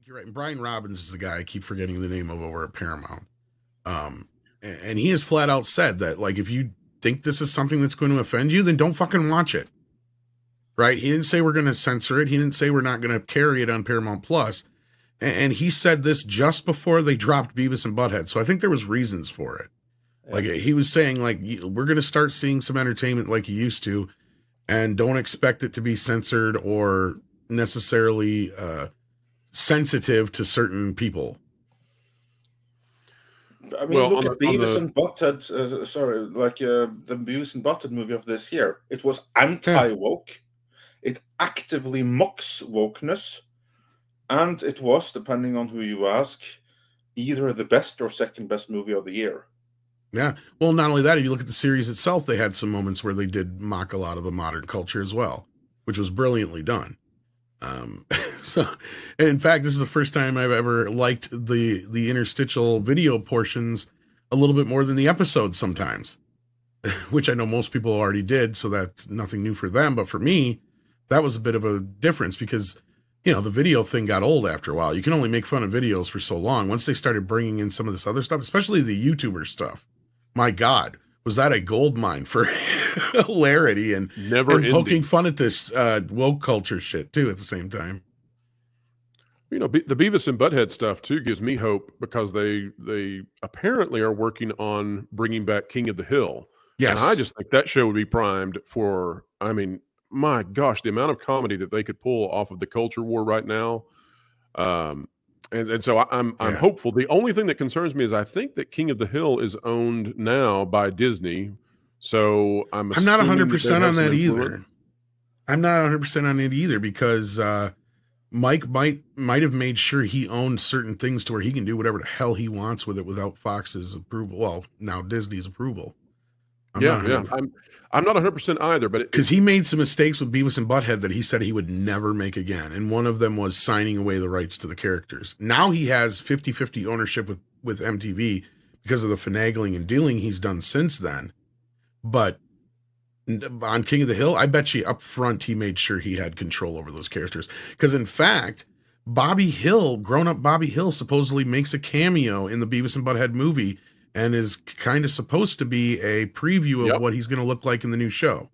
you're right. And Brian Robbins is the guy I keep forgetting the name of over at Paramount. And he has flat out said that, like, if you think this is something that's going to offend you, then don't fucking watch it. Right? He didn't say we're going to censor it. He didn't say we're not going to carry it on Paramount Plus. And he said this just before they dropped Beavis and Butthead. So I think there was reasons for it. Yeah. Like, he was saying, like, we're going to start seeing some entertainment like you used to, and don't expect it to be censored or necessarily sensitive to certain people. I mean, look at Beavis and Butthead. The Beavis and Butthead movie of this year. It was anti-woke. Yeah. It actively mocks wokeness. And it was, depending on who you ask, either the best or second best movie of the year. Yeah. Well, not only that, if you look at the series itself, they had some moments where they did mock a lot of the modern culture as well, which was brilliantly done. So, and in fact, this is the first time I've ever liked the interstitial video portions a little bit more than the episodes sometimes, which I know most people already did. So that's nothing new for them. But for me, that was a bit of a difference because, you know, the video thing got old after a while. You can only make fun of videos for so long. Once they started bringing in some of this other stuff, especially the YouTuber stuff, my God, was that a gold mine for hilarity and poking fun at this woke culture shit too at the same time. You know, the Beavis and Butthead stuff too gives me hope because they apparently are working on bringing back King of the Hill. Yes. And I just think that show would be primed for, I mean, my gosh, the amount of comedy that they could pull off of the culture war right now. And so I'm hopeful. The only thing that concerns me is I think that King of the Hill is owned now by Disney. So I'm not 100% on that either. I'm not 100% on it either because Mike might have made sure he owned certain things to where he can do whatever the hell he wants with it without Fox's approval. Well, now Disney's approval. I'm not 100% either, but because he made some mistakes with Beavis and Butthead that he said he would never make again, and one of them was signing away the rights to the characters. Now he has 50-50 ownership with MTV because of the finagling and dealing he's done since then. But on King of the Hill, I bet you up front he made sure he had control over those characters. Because in fact, Bobby Hill, grown-up Bobby Hill, supposedly makes a cameo in the Beavis and Butthead movie and is kind of supposed to be a preview of what he's going to look like in the new show.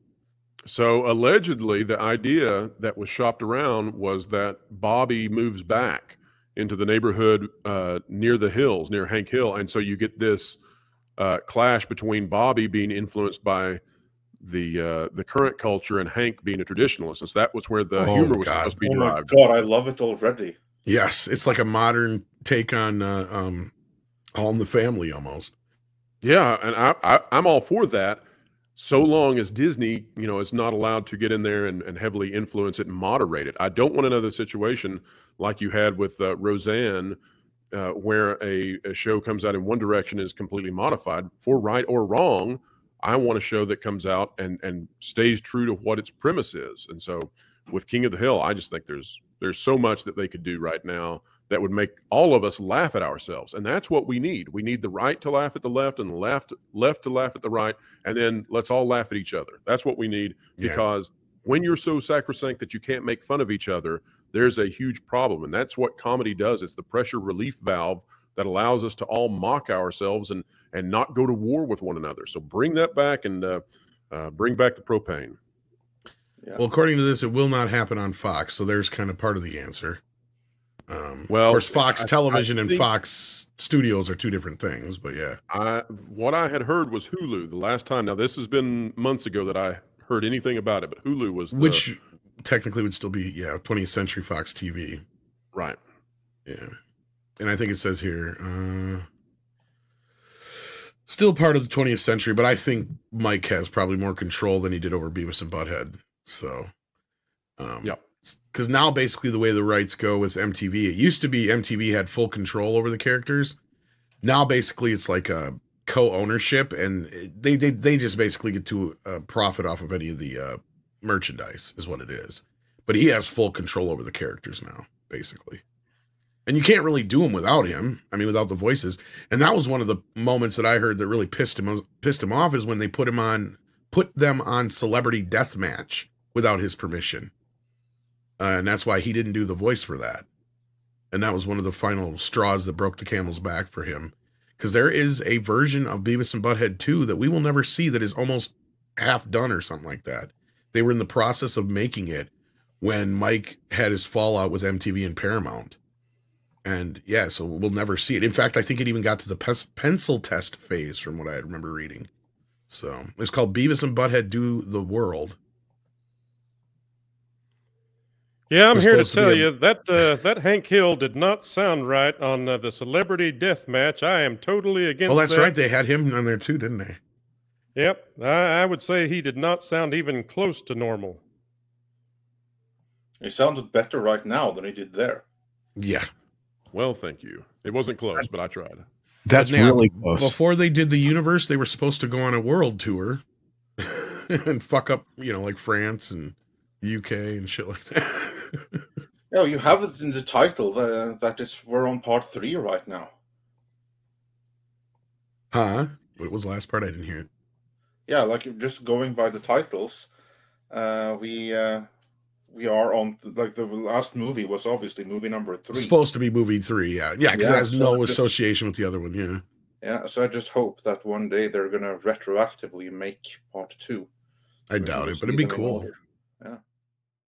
So allegedly, the idea that was shopped around was that Bobby moves back into the neighborhood near the hills, near Hank Hill. And so you get this clash between Bobby being influenced by the current culture and Hank being a traditionalist. And so that was where the humor was supposed to be derived. Oh my God, I love it already. Yes, it's like a modern take on All in the Family almost. Yeah, and I'm all for that, so long as Disney, you know, is not allowed to get in there and heavily influence it and moderate it. I don't want another situation like you had with Roseanne, where a show comes out in one direction and is completely modified. For right or wrong, I want a show that comes out and stays true to what its premise is. And so with King of the Hill, I just think there's so much that they could do right now that would make all of us laugh at ourselves. And that's what we need. We need the right to laugh at the left and the left to laugh at the right. And then let's all laugh at each other. That's what we need, because when you're so sacrosanct that you can't make fun of each other, there's a huge problem. And that's what comedy does. It's the pressure relief valve that allows us to all mock ourselves and not go to war with one another. So bring that back and bring back the propane. Yeah. Well, according to this, it will not happen on Fox. So there's kind of part of the answer. Well, of course, Fox Television and Fox Studios are two different things, but yeah. What I had heard was Hulu the last time. Now, this has been months ago that I heard anything about it, but Hulu was which technically would still be 20th Century Fox TV, right? Yeah, and I think it says here still part of the 20th century, but I think Mike has probably more control than he did over Beavis and Butthead. So, because now basically the way the rights go with MTV, it used to be MTV had full control over the characters. Now basically it's like a co-ownership, and they just basically get to profit off of any of the merchandise is what it is. But he has full control over the characters now, basically. And you can't really do them without him. I mean, without the voices. And that was one of the moments that I heard that really pissed him off is when they put them on Celebrity Deathmatch without his permission. And that's why he didn't do the voice for that. And that was one of the final straws that broke the camel's back for him. Because there is a version of Beavis and Butthead 2 that we will never see that is almost half done or something like that. They were in the process of making it when Mike had his fallout with MTV and Paramount. And yeah, so we'll never see it. In fact, I think it even got to the pencil test phase from what I remember reading. So it's called Beavis and Butthead Do the World. Yeah, I'm here to tell you that that Hank Hill did not sound right on the Celebrity Death Match. I am totally against that. Well, that's right. They had him on there too, didn't they? Yep. I would say he did not sound even close to normal. He sounded better right now than he did there. Yeah. Well, thank you. It wasn't close, but I tried. That's really close. Before they did the universe, they were supposed to go on a world tour and fuck up, like France and UK and shit like that. Yeah, you have it in the title that we're on part 3 right now. Huh? What was the last part? I didn't hear it. Yeah, like just going by the titles, we are on the last movie was obviously movie number 3. It's supposed to be movie 3, yeah, because it has no association with the other one, yeah. Yeah, so I just hope that one day they're gonna retroactively make part 2. I doubt it, but it'd be cool. Yeah.